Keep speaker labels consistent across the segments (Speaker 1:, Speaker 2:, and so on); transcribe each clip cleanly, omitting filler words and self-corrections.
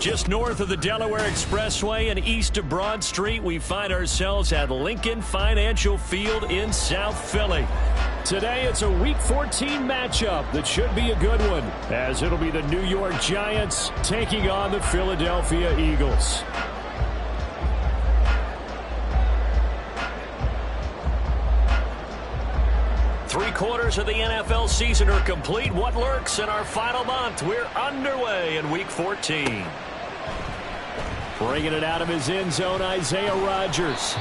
Speaker 1: Just north of the Delaware Expressway and east of Broad Street, we find ourselves at Lincoln Financial Field in South Philly. Today, it's a Week 14 matchup that should be a good one, as it'll be the New York Giants taking on the Philadelphia Eagles. Three-quarters of the NFL season are complete. What lurks in our final month? We're underway in Week 14. Bringing it out of his end zone, Isaiah Rodgers.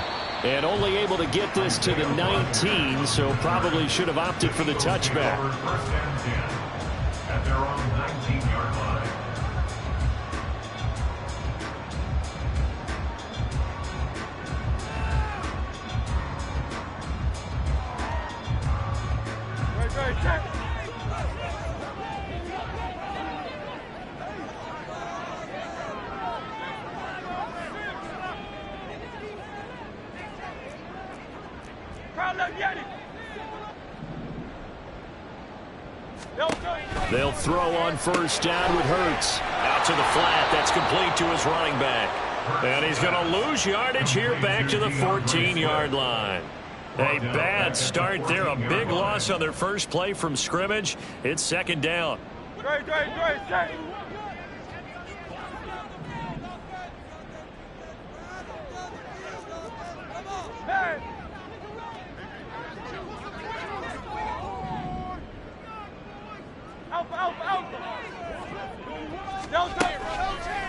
Speaker 1: And only able to get this to the 19, so probably should have opted for the touchback.
Speaker 2: First and 10 at their own 19-yard line.
Speaker 1: They'll throw on first down with Hurts. Out to the flat. That's complete to his running back. And he's going to lose yardage here back to the 14-yard line. A bad start there. A big loss on their first play from scrimmage. It's second down.
Speaker 3: Great.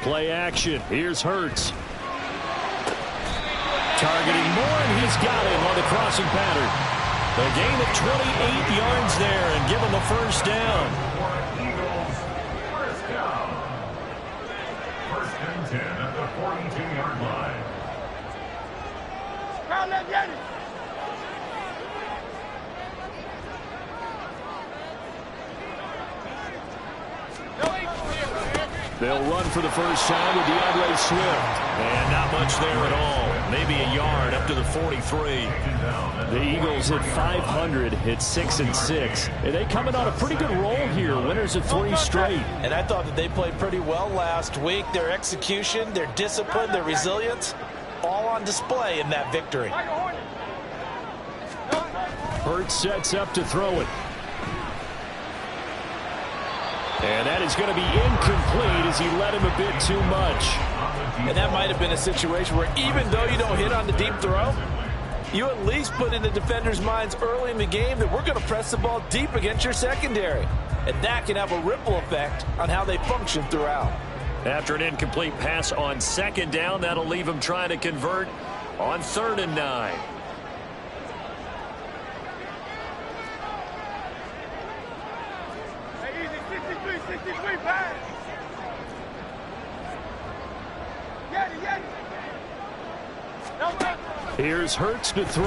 Speaker 1: Play action. Here's Hurts. Targeting Moore, and he's got him on the crossing pattern. A gain of 28 yards there, and give him a first down.
Speaker 2: Eagles, first down. First and 10 at the 42-yard line.
Speaker 1: They'll run for the first time with DeAndre Swift. And not much there at all. Maybe a yard up to the 43. The Eagles at 500 at 6-6. And they coming on a pretty good roll here. Winners of 3 straight.
Speaker 4: And I thought that they played pretty well last week. Their execution, their discipline, their resilience, all on display in that victory.
Speaker 1: Hurts sets up to throw it. And that is going to be incomplete as he led him a bit too much.
Speaker 4: And that might have been a situation where even though you don't hit on the deep throw, you at least put in the defenders' minds early in the game that we're going to press the ball deep against your secondary. And that can have a ripple effect on how they function throughout.
Speaker 1: After an incomplete pass on second down, that'll leave him trying to convert on 3rd and 9. Here's Hurts to throw.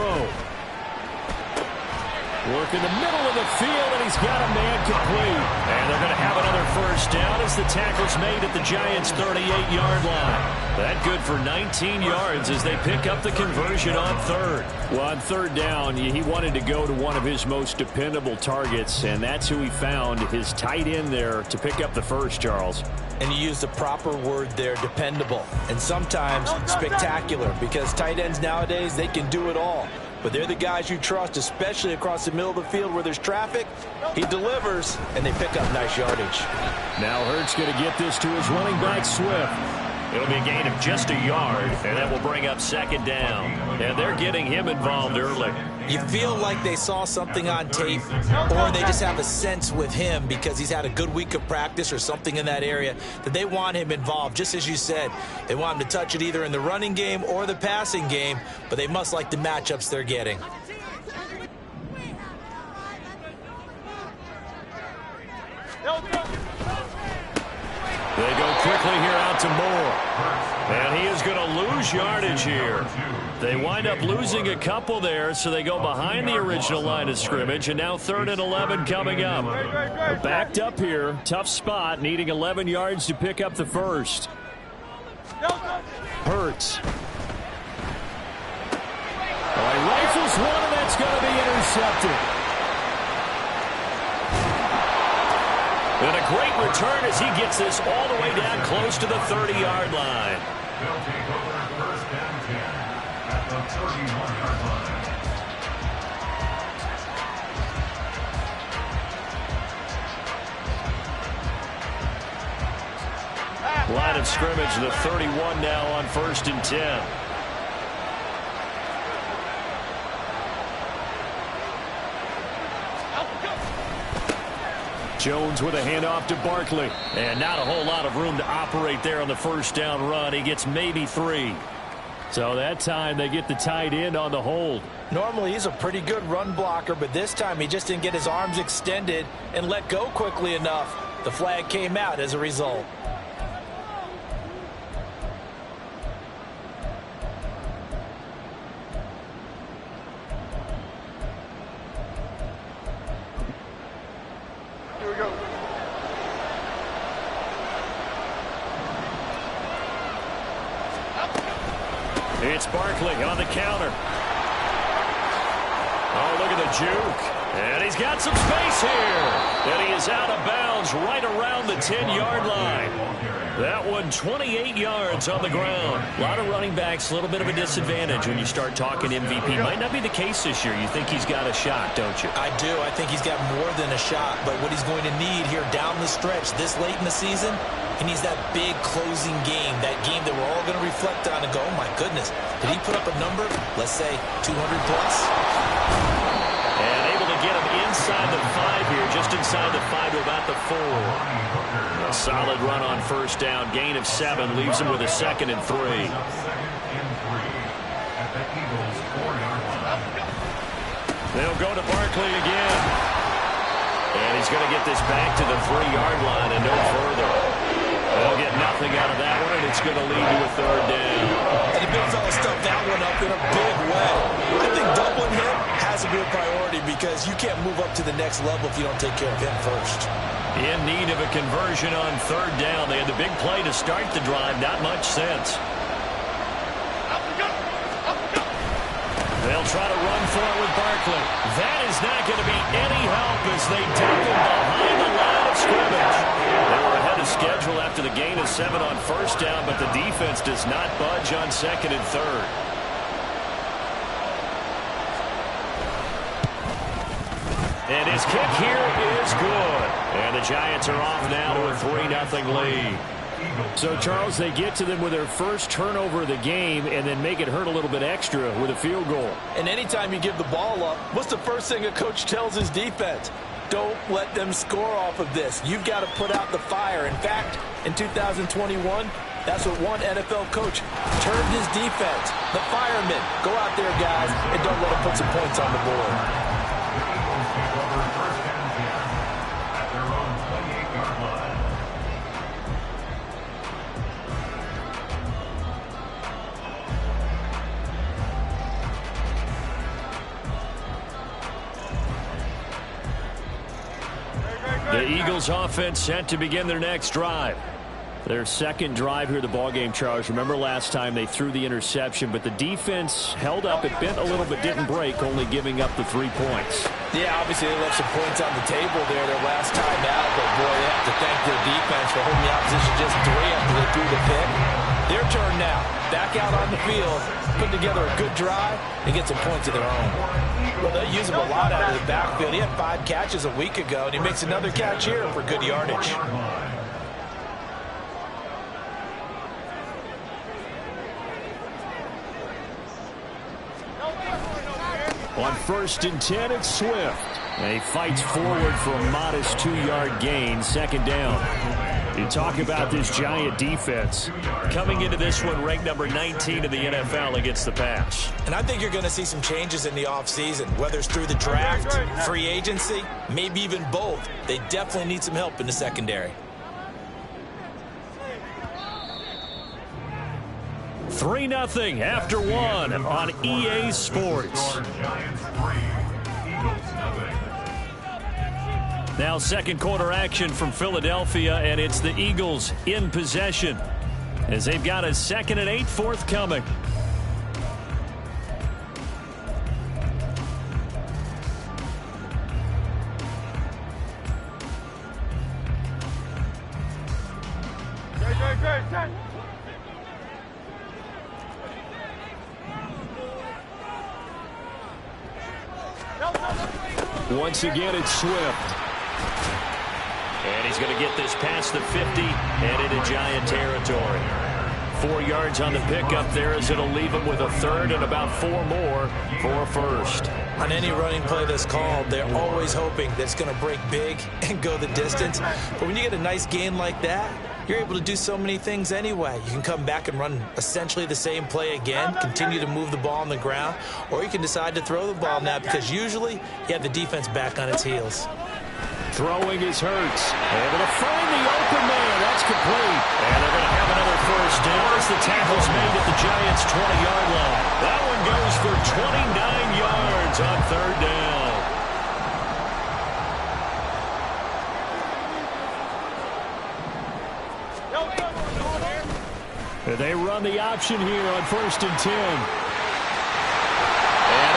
Speaker 1: Work in the middle of the field, and he's got a man complete. And they're going to have another first down as the tackle's made at the Giants' 38-yard line. That good for 19 yards as they pick up the conversion on 3rd. Well, on 3rd down, he wanted to go to one of his most dependable targets, and that's who he found, his tight end there, to pick up the first, Charles.
Speaker 4: And you use the proper word there, dependable. And sometimes spectacular, because tight ends nowadays, they can do it all. But they're the guys you trust, especially across the middle of the field where there's traffic. He delivers, and they pick up nice yardage.
Speaker 1: Now Hurts going to get this to his running back, Swift. It'll be a gain of just a yard, and that will bring up second down. And they're getting him involved early.
Speaker 4: You feel like they saw something on tape, or they just have a sense with him because he's had a good week of practice or something in that area that they want him involved. Just as you said, they want him to touch it either in the running game or the passing game, but they must like the matchups they're getting.
Speaker 1: They go quickly here out to Moore. And he is going to lose yardage here. They wind up losing a couple there, so they go behind the original line of scrimmage, and now 3rd and 11 coming up. They're backed up here. Tough spot, needing 11 yards to pick up the first. Hurts. Well, he rifles one, and that's going to be intercepted. And a great return as he gets this all the way down close to the 30-yard line.
Speaker 2: They'll take over first and 10 at the 31-yard line.
Speaker 1: Line of scrimmage, the 31 now on first and 10. Jones with a handoff to Barkley. And not a whole lot of room to operate there on the first down run. He gets maybe 3. So that time they get the tight end on the hold.
Speaker 4: Normally he's a pretty good run blocker, but this time he just didn't get his arms extended and let go quickly enough. The flag came out as a result.
Speaker 1: It's Barkley on the counter. Oh, look at the juke. And he's got some space here. And he is out of bounds right around the 10-yard line. That one 28 yards on the ground. A lot of running backs, a little bit of a disadvantage when you start talking MVP. Might not be the case this year. You think he's got a shot, don't you?
Speaker 4: I do. I think he's got more than a shot. But what he's going to need here down the stretch this late in the season, he needs that big closing game, that game that we're all going to reflect on and go, oh, my goodness, did he put up a number, let's say, 200+?
Speaker 1: And able to get him inside the 5 here, just inside the 5 to about the 4. A solid run on first down, gain of 7, leaves him with a 2nd and 3. They'll go to Barkley again. And he's going to get this back to the 3-yard line and no further. They'll get nothing out of that one, and it's going to lead to a 3rd down.
Speaker 4: And the big fella stuffed that one up in a big way. I think doubling him has to be a priority because you can't move up to the next level if you don't take care of him first.
Speaker 1: In need of a conversion on 3rd down. They had the big play to start the drive. Not much sense. They'll try to run for it with Barkley. That is not going to be any help as they dump him behind the line of scrimmage. They were ahead of schedule after the gain of 7 on first down, but the defense does not budge on 2nd and 3rd. And his kick here is good. And the Giants are off now to a 3-0 lead. So, Charles, they get to them with their first turnover of the game and then make it hurt a little bit extra with a field goal.
Speaker 4: And anytime you give the ball up, what's the first thing a coach tells his defense? Don't let them score off of this. You've got to put out the fire. In fact, in 2021, that's what one NFL coach termed his defense. The firemen. Go out there, guys, and don't let them put some points on the board.
Speaker 1: The Eagles offense set to begin their next drive. Their second drive here of the ballgame, Charles. Remember last time they threw the interception, but the defense held up. It bent a little but didn't break, only giving up the 3 points.
Speaker 4: Yeah, obviously they left some points on the table there their last time out, but boy, they have to thank their defense for holding the opposition just 3 after they threw the pick. Their turn now. Back out on the field, put together a good drive, and get some points of their own. Well, they use him a lot out of the backfield. He had 5 catches a week ago, and he makes another catch here for good yardage.
Speaker 1: On first and 10, it's Swift. And he fights forward for a modest 2-yard gain, 2nd down. You talk about this Giant defense. Coming into this one, ranked number 19 in the NFL against the pass.
Speaker 4: And I think you're going to see some changes in the offseason, whether it's through the draft, free agency, maybe even both. They definitely need some help in the secondary.
Speaker 1: 3-0 after 1 on EA Sports. Now second quarter action from Philadelphia, and it's the Eagles in possession as they've got a 2nd and 8 forthcoming. Once again, it's Swift. And he's going to get this past the 50 and into Giant territory. 4 yards on the pickup there as it'll leave him with a third and about 4 more for a first.
Speaker 4: On any running play that's called, they're always hoping that it's going to break big and go the distance. But when you get a nice gain like that, you're able to do so many things anyway. You can come back and run essentially the same play again, continue to move the ball on the ground, or you can decide to throw the ball now because usually you have the defense back on its heels.
Speaker 1: Throwing is Hurts. Able to find the open man. That's complete. And they're going to have another first down as the tackle's made at the Giants' 20-yard line. That one goes for 29 yards on third down. They run the option here on 1st and 10. And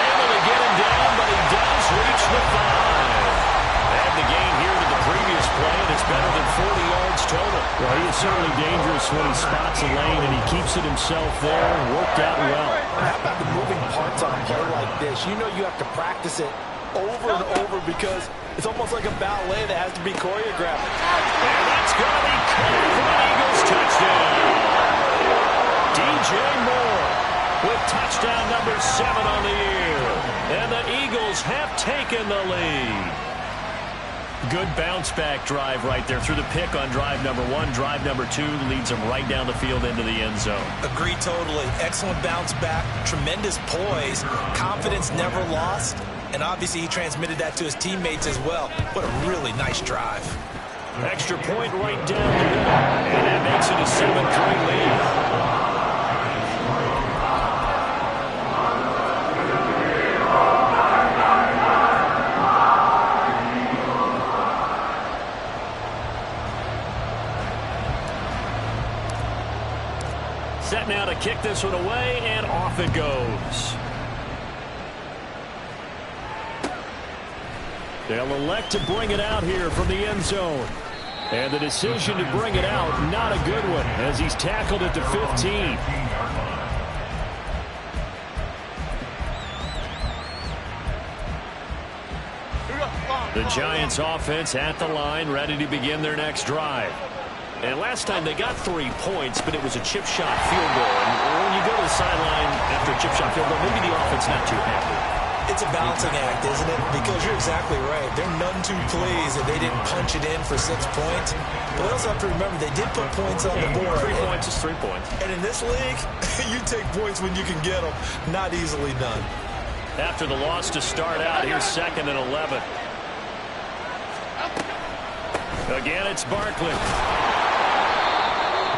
Speaker 1: able to get him down, but he does reach the 5. And the gain here to the previous play, and it's better than 40 yards total. Well, he is certainly dangerous when he spots a lane, and he keeps it himself there. Worked out well.
Speaker 4: How about the moving parts on a play like this? You know you have to practice it over and over because it's almost like a ballet that has to be choreographed.
Speaker 1: And that's going to be caught for an Eagles touchdown. DJ Moore with touchdown number 7 on the year. And the Eagles have taken the lead. Good bounce-back drive right there through the pick on drive number 1. Drive number 2 leads them right down the field into the end zone.
Speaker 4: Agree totally. Excellent bounce-back, tremendous poise, confidence never lost, and obviously he transmitted that to his teammates as well. What a really nice drive.
Speaker 1: Extra point right down the middle, and that makes it a 7-3 lead. Set now to kick this one away, and off it goes. They'll elect to bring it out here from the end zone. And the decision to bring it out, not a good one, as he's tackled at the 15. The Giants offense at the line, ready to begin their next drive. And last time they got 3 points, but it was a chip shot field goal. And when you go to the sideline after a chip shot field goal, maybe the offense not too happy.
Speaker 4: It's a balancing act, isn't it? Because you're exactly right. They're none too pleased that they didn't punch it in for 6 points. But they also have to remember they did put points on the board.
Speaker 1: 3 points is 3 points.
Speaker 4: And in this league, you take points when you can get them. Not easily done.
Speaker 1: After the loss to start out, here's 2nd and 11. Again, it's Barkley.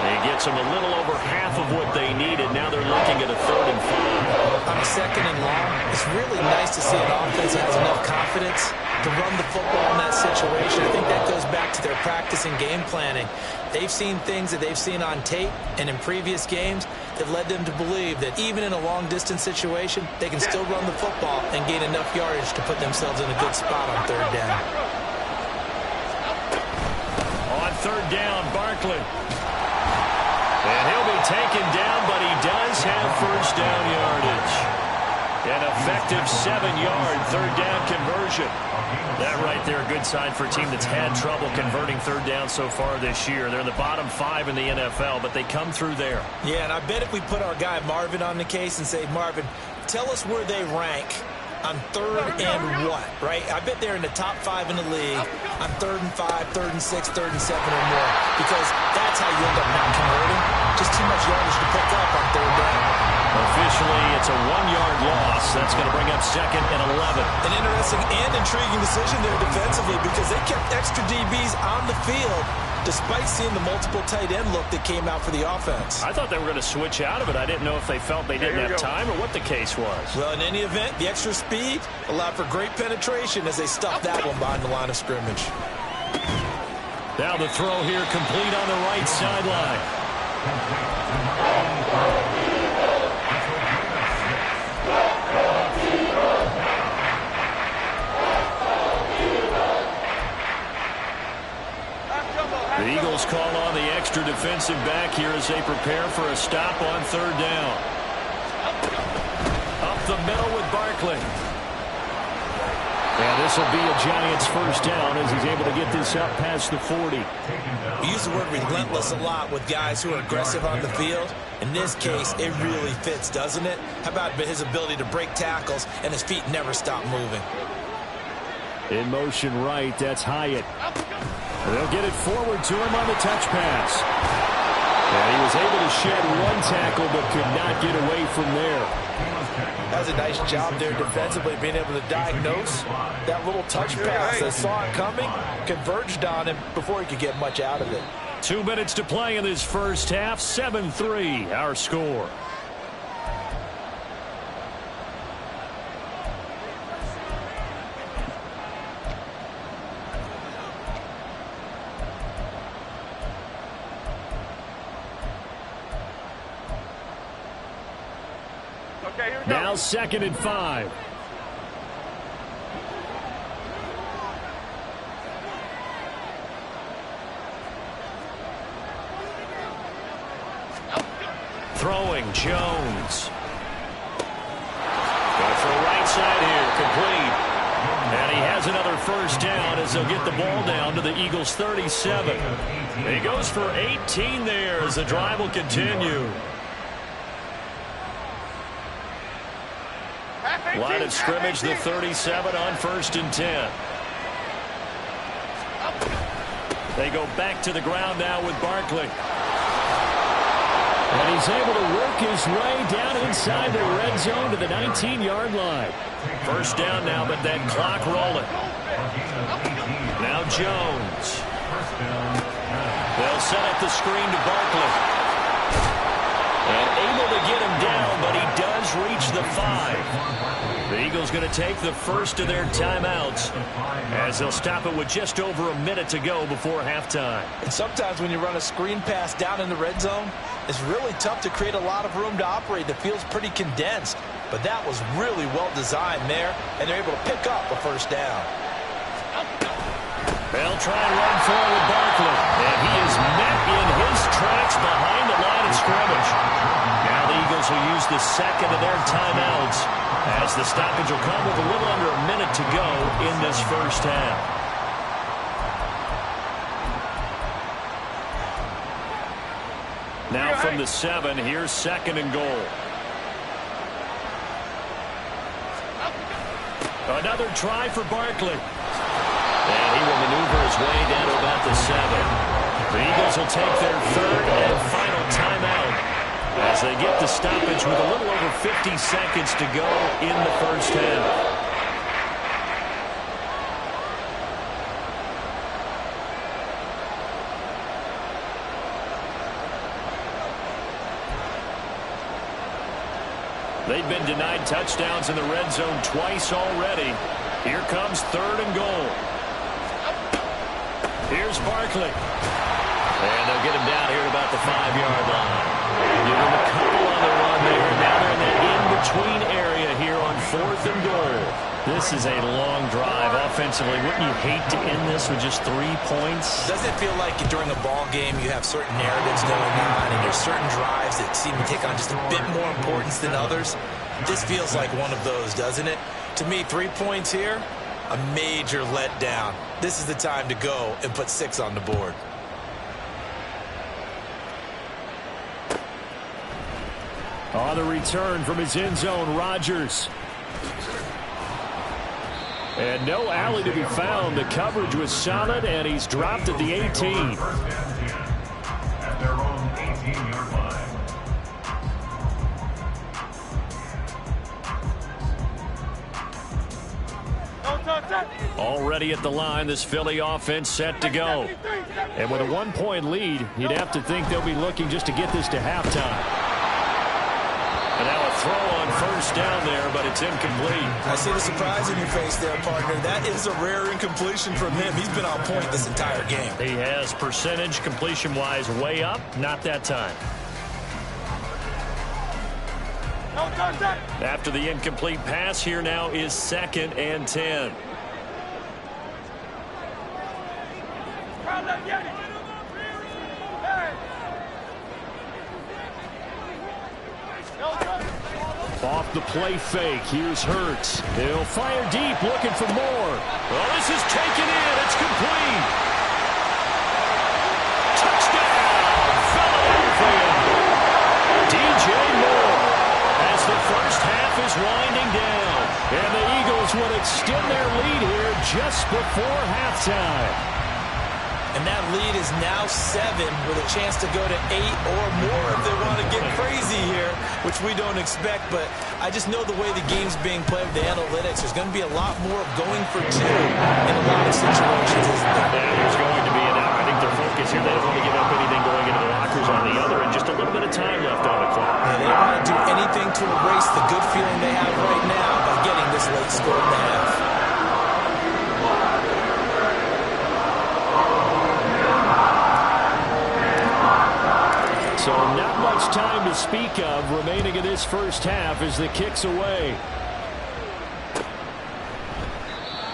Speaker 1: He gets them a little over half of what they needed. Now they're looking at a 3rd and 5.
Speaker 4: On a 2nd and long, it's really nice to see an offense that has enough confidence to run the football in that situation. I think that goes back to their practice and game planning. They've seen things that they've seen on tape and in previous games that led them to believe that even in a long-distance situation, they can still run the football and gain enough yardage to put themselves in a good spot on 3rd down.
Speaker 1: On 3rd down, Barkley. And he'll be taken down, but he does have 1st down yardage. An effective 7-yard 3rd down conversion. That right there, a good sign for a team that's had trouble converting 3rd down so far this year. They're in the bottom 5 in the NFL, but they come through there.
Speaker 4: Yeah, and I bet if we put our guy Marvin on the case and say, Marvin, tell us where they rank on 3rd and what, right? I bet they're in the top 5 in the league on 3rd and 5, 3rd and 6, 3rd and 7 or more, because that's how you end up not converting. Just too much yardage to pick up on 3rd down.
Speaker 1: Officially, it's a 1-yard loss. That's going to bring up 2nd and 11.
Speaker 4: An interesting and intriguing decision there defensively because they kept extra DBs on the field despite seeing the multiple tight end look that came out for the offense.
Speaker 1: I thought they were going to switch out of it. I didn't know if they felt they didn't have time or what the case was.
Speaker 4: Well, in any event, the extra speed allowed for great penetration as they stuffed that one behind the line of scrimmage.
Speaker 1: Now the throw here complete on the right sideline. The Eagles call on the extra defensive him back here as they prepare for a stop on third down. Up the middle with Barkley. And this will be a Giants first down as he's able to get this up past the 40.
Speaker 4: We use the word relentless a lot with guys who are aggressive on the field. In this case, it really fits, doesn't it? How about his ability to break tackles and his feet never stop moving?
Speaker 1: In motion right, that's Hyatt. They'll get it forward to him on the touch pass. And he was able to shed one tackle but could not get away from there.
Speaker 4: That was a nice job there defensively, being able to diagnose that little touch pass. They saw it coming, converged on him before he could get much out of it.
Speaker 1: 2 minutes to play in this first half. 7-3 our score. Now 2nd and 5. Throwing Jones. Going for a right side here, complete. And he has another first down as they'll get the ball down to the Eagles' 37. He goes for 18 there as the drive will continue. Line of scrimmage, the 37 on 1st and 10. They go back to the ground now with Barkley. And he's able to work his way down inside the red zone to the 19-yard line. First down now, but that clock rolling. Now Jones. They'll set up the screen to Barkley. And able to get him down, but he does reach the 5. The Eagles going to take the first of their timeouts as they'll stop it with just over a minute to go before halftime.
Speaker 4: And sometimes when you run a screen pass down in the red zone, it's really tough to create a lot of room to operate. The field's pretty condensed, but that was really well designed there, and they're able to pick up a first down.
Speaker 1: They'll try and run forward with Barkley, and he is met in his tracks behind the line of scrimmage. Now the Eagles will use the second of their timeouts as the stoppage will come with a little under a minute to go in this first half. Now from the 7, here's 2nd and goal. Another try for Barkley. And he will maneuver his way down to about the 7. The Eagles will take their 3rd and final timeout as they get the stoppage with a little over 50 seconds to go in the first half. They've been denied touchdowns in the red zone twice already. Here comes 3rd and goal. Here's Barkley. And they'll get him down here at about the 5-yard line. Give him a couple on the run there. Now they're in that in-between area here on 4th and goal. This is a long drive offensively. Wouldn't you hate to end this with just 3 points?
Speaker 4: Doesn't it feel like during a ball game you have certain narratives going on and there's certain drives that seem to take on just a bit more importance than others? This feels like one of those, doesn't it? To me, 3 points here, a major letdown. This is the time to go and put 6 on the board.
Speaker 1: On the return from his end zone, Rodgers. And no alley to be found. The coverage was solid, and he's dropped at the 18.
Speaker 2: At their own 18-yard line.
Speaker 1: Already at the line, this Philly offense set to go. And with a 1-point lead, you'd have to think they'll be looking just to get this to halftime. And now a throw on first down there, but it's incomplete.
Speaker 4: I see the surprise in your face there, partner. That is a rare incompletion from him. He's been on point this entire game.
Speaker 1: He has percentage completion-wise way up, not that time. After the incomplete pass, here now is 2nd and 10. Off the play fake, here's Hurts. He'll fire deep, looking for more. Oh, this is taken in. It's complete. Touchdown, Philadelphia. DJ Moore as the first half is winding down. And the Eagles would extend their lead here just before halftime.
Speaker 4: And that lead is now 7 with a chance to go to 8 or more if they want to get crazy here, which we don't expect. But I just know the way the game's being played with the analytics, there's going to be a lot more of going for 2 in a lot of situations, isn't there?
Speaker 1: Yeah, there's going to be. And I think their focus here, they don't want to give up anything going into the lockers on the other, and just a little bit of time left on the clock.
Speaker 4: Yeah, they don't want to do anything to erase the good feeling they have right now by getting this late score in the half.
Speaker 1: So not much time to speak of remaining in this first half as the kick's away.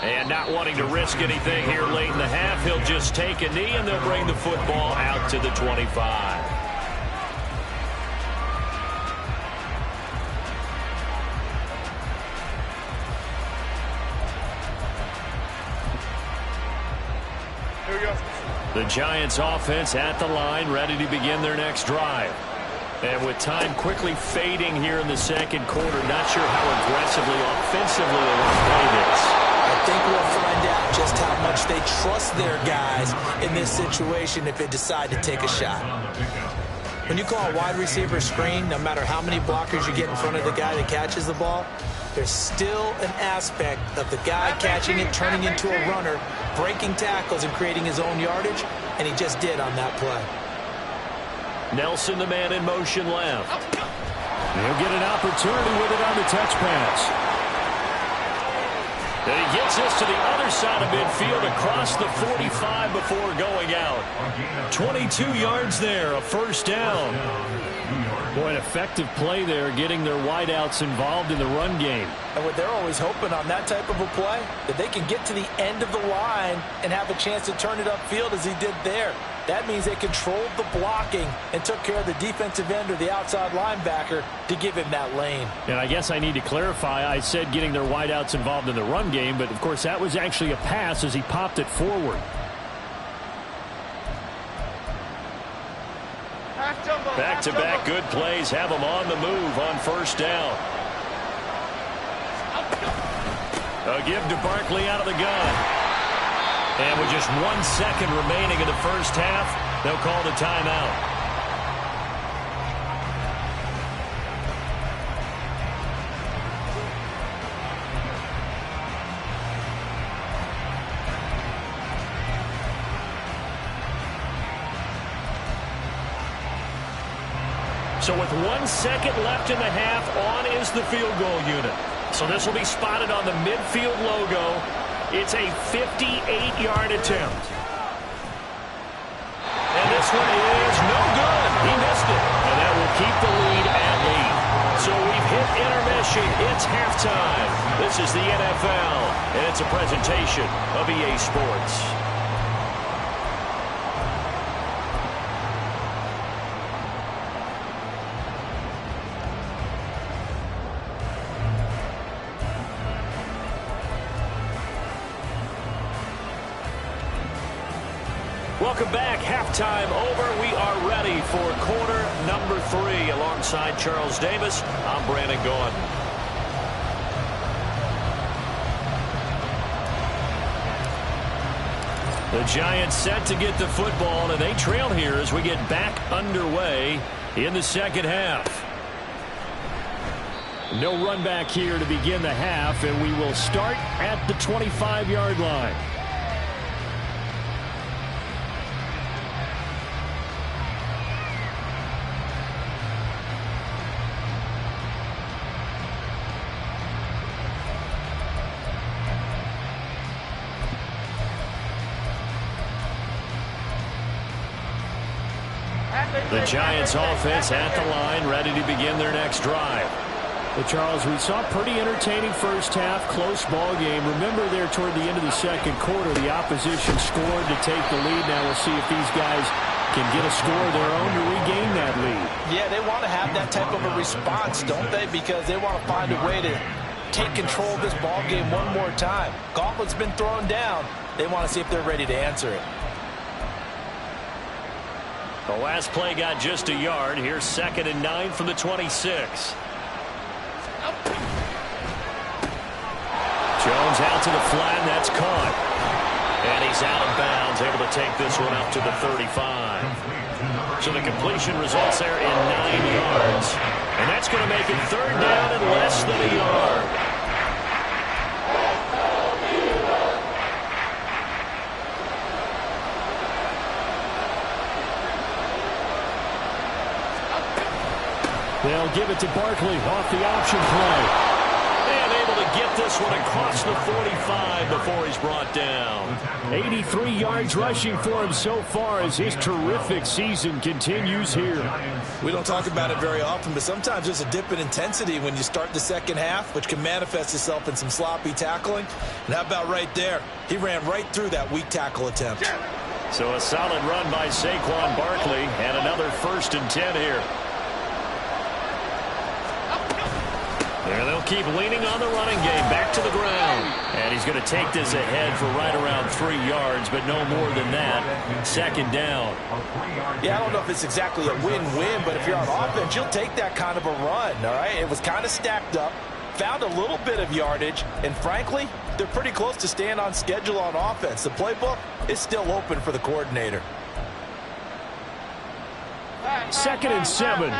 Speaker 1: And not wanting to risk anything here late in the half, he'll just take a knee and they'll bring the football out to the 25.
Speaker 3: Here we go.
Speaker 1: The Giants offense at the line, ready to begin their next drive. And with time quickly fading here in the second quarter, not sure how aggressively, offensively they want to play this.
Speaker 4: I think we'll find out just how much they trust their guys in this situation if they decide to take a shot. When you call a wide receiver screen, no matter how many blockers you get in front of the guy that catches the ball, there's still an aspect of the guy catching it, turning into a runner, breaking tackles and creating his own yardage, and he just did on that play.
Speaker 1: Nelson, the man in motion left. He'll get an opportunity with it on the touch pass. And he gets this to the other side of midfield across the 45 before going out. 22 yards there, a first down. Boy, an effective play there, getting their wideouts involved in the run game.
Speaker 4: And what they're always hoping on that type of a play, that they can get to the end of the line and have a chance to turn it upfield as he did there. That means they controlled the blocking and took care of the defensive end or the outside linebacker to give him that lane.
Speaker 1: And I guess I need to clarify, I said getting their wideouts involved in the run game, but of course that was actually a pass as he popped it forward. Back-to-back good plays have them on the move on first down. A give to Barkley out of the gun. And with just 1 second remaining in the first half, they'll call the timeout. So with 1 second left in the half, on is the field goal unit. So this will be spotted on the midfield logo. It's a 58-yard attempt. And this one is no good. He missed it. And that will keep the lead at 8. So we've hit intermission. It's halftime. This is the NFL, and it's a presentation of EA Sports. Welcome back. Halftime over. We are ready for quarter number 3. Alongside Charles Davis, I'm Brandon Gaudin. The Giants set to get the football, and they trail here as we get back underway in the second half. No run back here to begin the half, and we will start at the 25-yard line. The Giants offense at the line, ready to begin their next drive. Well, Charles, we saw a pretty entertaining first half, close ball game. Remember there toward the end of the second quarter, the opposition scored to take the lead. Now we'll see if these guys and get a score of their own to regain that lead.
Speaker 4: Yeah, they want to have that type of a response, don't they? Because they want to find a way to take control of this ball game one more time. Gauntlet's been thrown down. They want to see if they're ready to answer it.
Speaker 1: The last play got just a yard. Here's 2nd and 9 from the 26. Jones out to the flat, and that's caught. And he's out of bounds, able to take this one up to the 35. So the completion results there in 9 yards. And that's going to make it 3rd down and less than a yard. They'll give it to Barkley off the option play. And able to get this one across the 45 before he's brought down. 83 yards rushing for him so far as his terrific season continues here.
Speaker 4: We don't talk about it very often, but sometimes there's a dip in intensity when you start the second half, which can manifest itself in some sloppy tackling. And how about right there? He ran right through that weak tackle attempt.
Speaker 1: So a solid run by Saquon Barkley and another 1st and 10 here. There they'll keep leaning on the running game, back to the ground. And he's going to take this ahead for right around 3 yards, but no more than that. 2nd down.
Speaker 4: Yeah, I don't know if it's exactly a win-win, but if you're on offense, you'll take that kind of a run, all right? It was kind of stacked up, found a little bit of yardage, and frankly, they're pretty close to staying on schedule on offense. The playbook is still open for the coordinator.
Speaker 1: 2nd and 7.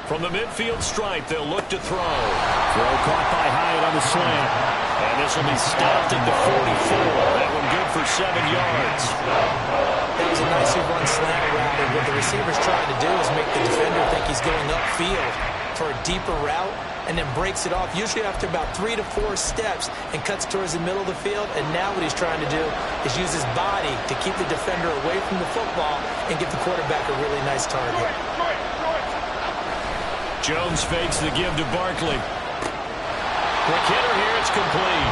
Speaker 1: From the midfield stripe, they'll look to throw. Throw caught by Hyatt on the slant. And this will be stopped at the 44. That one good for 7 yards.
Speaker 4: That was a nicely run slant route, and what the receiver's trying to do is make the defender think he's going upfield for a deeper route, and then breaks it off, usually after about 3 to 4 steps, and cuts towards the middle of the field. And now what he's trying to do is use his body to keep the defender away from the football and give the quarterback a really nice target.
Speaker 1: Jones fakes the give to Barkley. Quick hitter here, it's complete.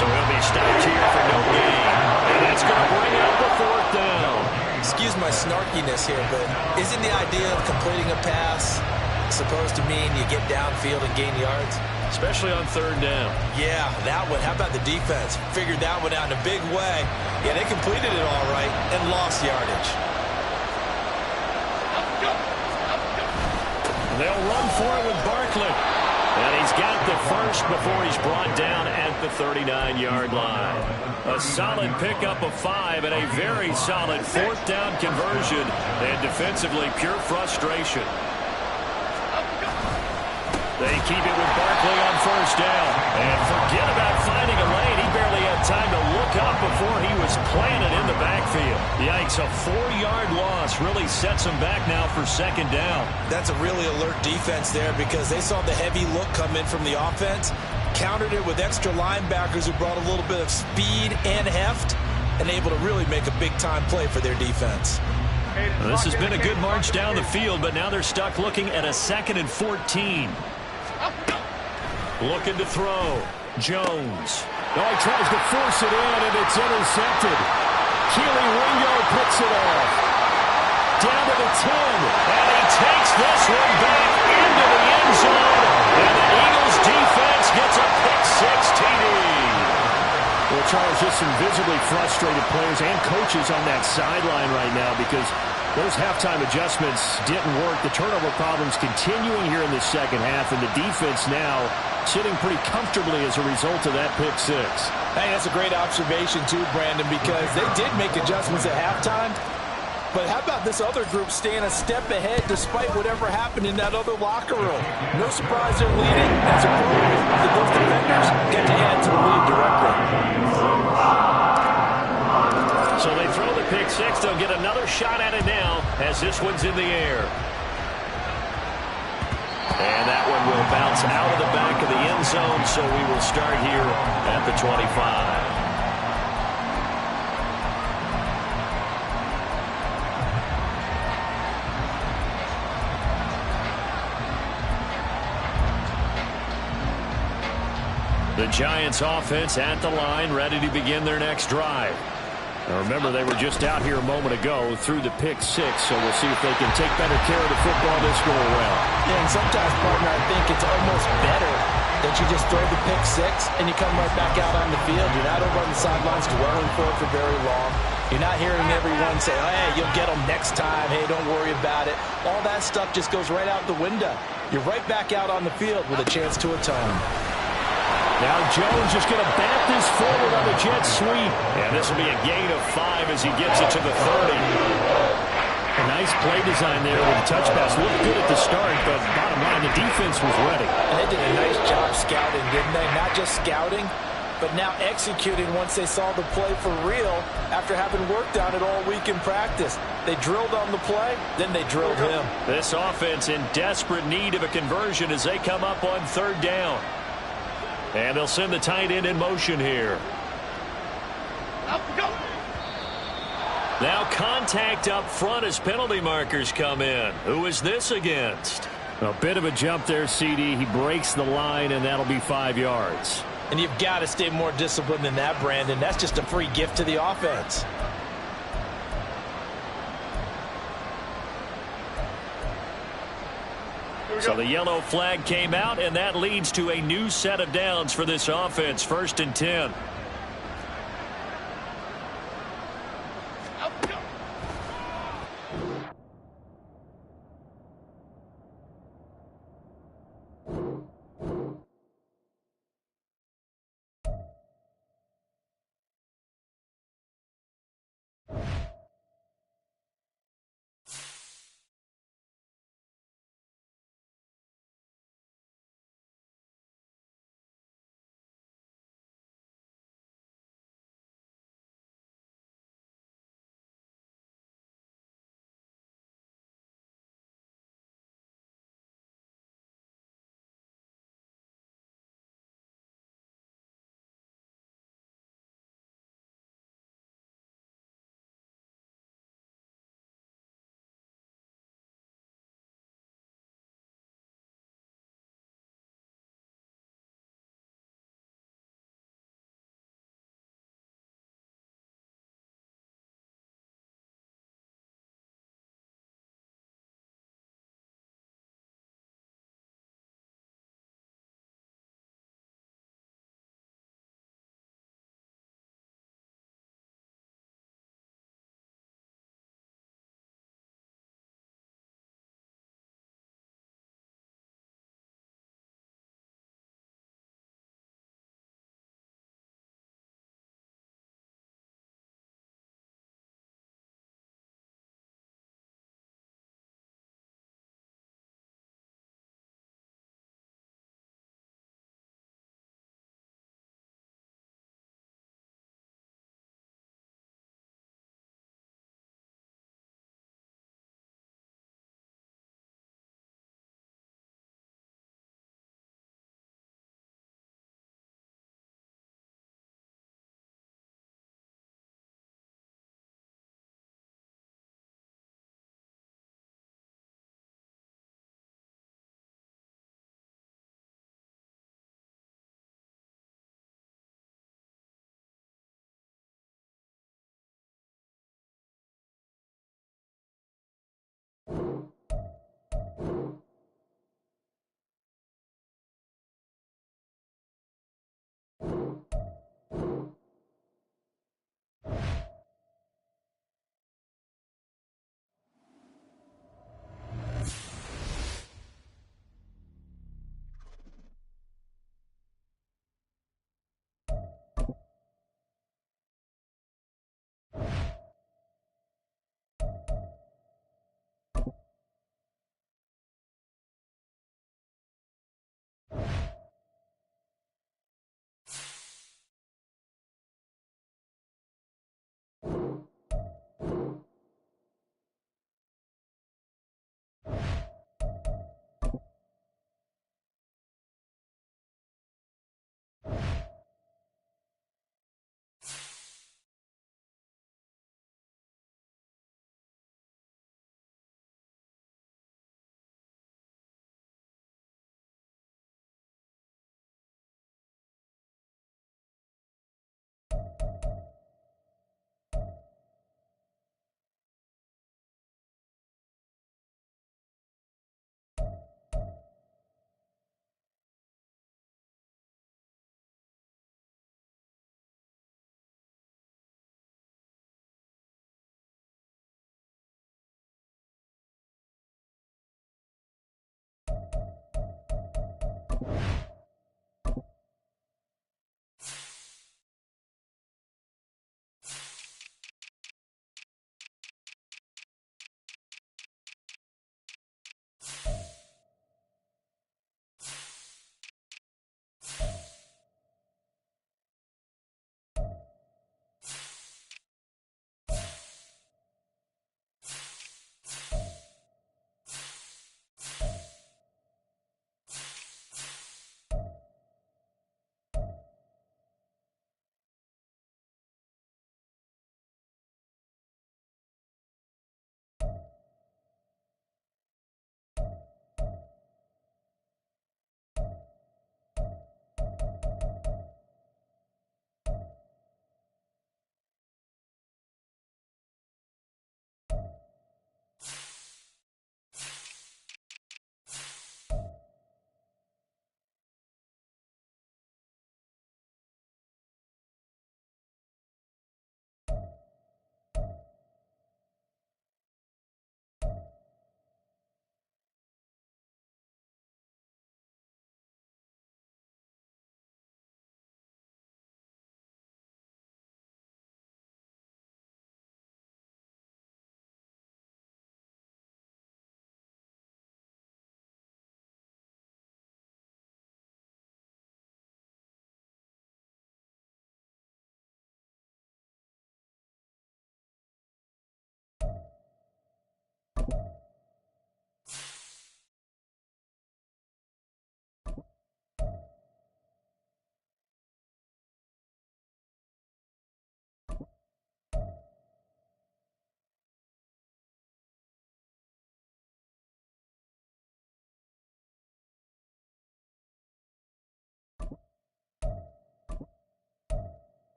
Speaker 1: So he'll be stopped here for no gain. And that's going to bring up the 4th down.
Speaker 4: Excuse my snarkiness here, but isn't the idea of completing a pass supposed to mean you get downfield and gain yards?
Speaker 1: Especially on 3rd down.
Speaker 4: Yeah, that one. How about the defense? Figured that one out in a big way. Yeah, they completed it all right and lost yardage.
Speaker 1: They'll run for it with Barkley. And he's got the 1st before he's brought down at the 39-yard line. A solid pickup of 5 and a very solid 4th down conversion. And defensively, pure frustration. They keep it with Barkley on 1st down. And forget about finding a lane. He barely had time to look up before he was planted in the backfield. Yikes, a 4-yard loss really sets him back now for 2nd down.
Speaker 4: That's a really alert defense there because they saw the heavy look come in from the offense, countered it with extra linebackers who brought a little bit of speed and heft, and able to really make a big-time play for their defense.
Speaker 1: Well, this has been a good march down the field, but now they're stuck looking at a 2nd and 14. Looking to throw. Jones. Oh, he tries to force it in, and it's intercepted. Keely Ringo puts it off. Down to the 10. And he takes this one back into the end zone. And the Eagles defense gets a pick-6 TD. Well, Charles, just some visibly frustrated players and coaches on that sideline right now because those halftime adjustments didn't work. The turnover problems continuing here in the 2nd half, and the defense now sitting pretty comfortably as a result of that pick-6.
Speaker 4: Hey, that's a great observation too, Brandon, because they did make adjustments at halftime. But how about this other group staying a step ahead despite whatever happened in that other locker room? No surprise they're leading. That's appropriate that those defenders get to add to the lead directly.
Speaker 1: So they throw the pick-6. They'll get another shot at it now as this one's in the air. And that one will bounce out of the back of the end zone, so we will start here at the 25. The Giants offense at the line, ready to begin their next drive. Now remember, they were just out here a moment ago through the pick six, so we'll see if they can take better care of the football this go around.
Speaker 4: Yeah, and sometimes, partner, I think it's almost better that you just throw the pick six and you come right back out on the field. You're not over on the sidelines dwelling for it for very long. You're not hearing everyone say, oh, hey, you'll get them next time. Hey, don't worry about it. All that stuff just goes right out the window. You're right back out on the field with a chance to atone.
Speaker 1: Now Jones is going to bat this forward on the jet sweep. And this will be a gain of 5 as he gets it to the 30. A nice play design there with the touch pass. Looked good at the start, but bottom line, the defense was ready.
Speaker 4: They did a nice job scouting, didn't they? Not just scouting, but now executing once they saw the play for real after having worked on it all week in practice. They drilled on the play, then they drilled him.
Speaker 1: This offense in desperate need of a conversion as they come up on 3rd down. And they'll send the tight end in motion here. Now contact up front as penalty markers come in. Who is this against? A bit of a jump there, CD. He breaks the line, and that'll be 5 yards.
Speaker 4: And you've got to stay more disciplined than that, Brandon. That's just a free gift to the offense.
Speaker 1: So the yellow flag came out, and that leads to a new set of downs for this offense. 1st and 10.